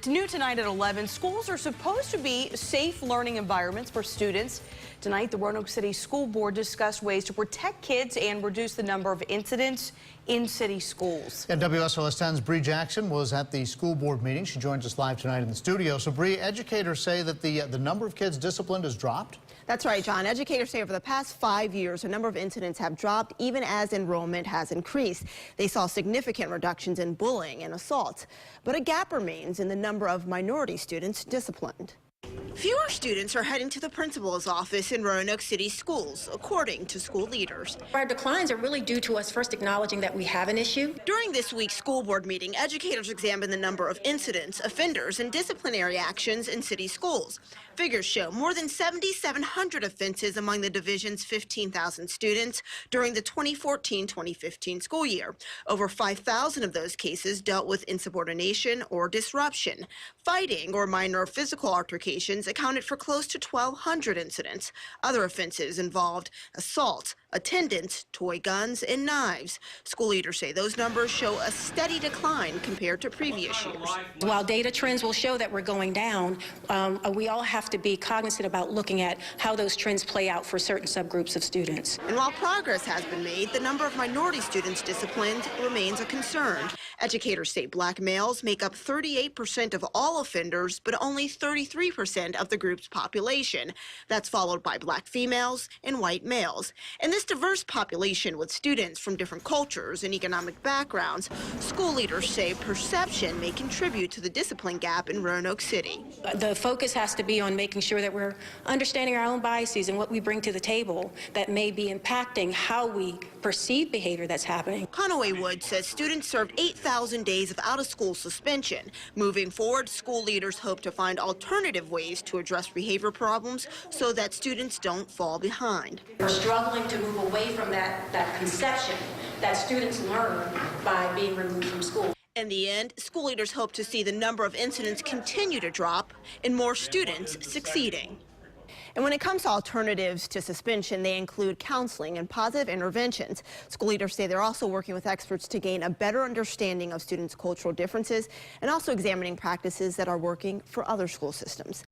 New tonight at 11, schools are supposed to be safe learning environments for students. Tonight, the Roanoke City School Board discussed ways to protect kids and reduce the number of incidents in city schools. And WSLS 10's Bree Jackson was at the school board meeting. She joins us live tonight in the studio. So, Bree, educators say that the number of kids disciplined has dropped. That's right, John. Educators say over the past 5 years, the number of incidents have dropped even as enrollment has increased. They saw significant reductions in bullying and assault. But a gap remains in the number of minority students disciplined. Fewer students are heading to the principal's office in Roanoke City Schools, according to school leaders. Our declines are really due to us first acknowledging that we have an issue. During this week's school board meeting, educators examined the number of incidents, offenders, and disciplinary actions in city schools. Figures show more than 7,700 offenses among the division's 15,000 students during the 2014-2015 school year. Over 5,000 of those cases dealt with insubordination or disruption. Fighting or minor physical altercations accounted for close to 1,200 incidents. Other offenses involved assault, attendance, toy guns, and knives. School leaders say those numbers show a steady decline compared to previous years. While data trends will show that we're going down, we all have to be cognizant about looking at how those trends play out for certain subgroups of students. And while progress has been made, the number of minority students disciplined remains a concern. Educators say black males make up 38% of all offenders, but only 33% of the group's population. That's followed by black females and white males. In this diverse population with students from different cultures and economic backgrounds, school leaders say perception may contribute to the discipline gap in Roanoke City. The focus has to be on making sure that we're understanding our own biases and what we bring to the table that may be impacting how we perceive behavior that's happening. Conaway Wood says students served 8,000 days of out-of-school suspension. Moving forward, school leaders hope to find alternative ways to address behavior problems so that students don't fall behind. We're struggling to move away from that conception that students learn by being removed from school. In the end, school leaders hope to see the number of incidents continue to drop and more students succeeding. And when it comes to alternatives to suspension, they include counseling and positive interventions. School leaders say they're also working with experts to gain a better understanding of students' cultural differences and also examining practices that are working for other school systems.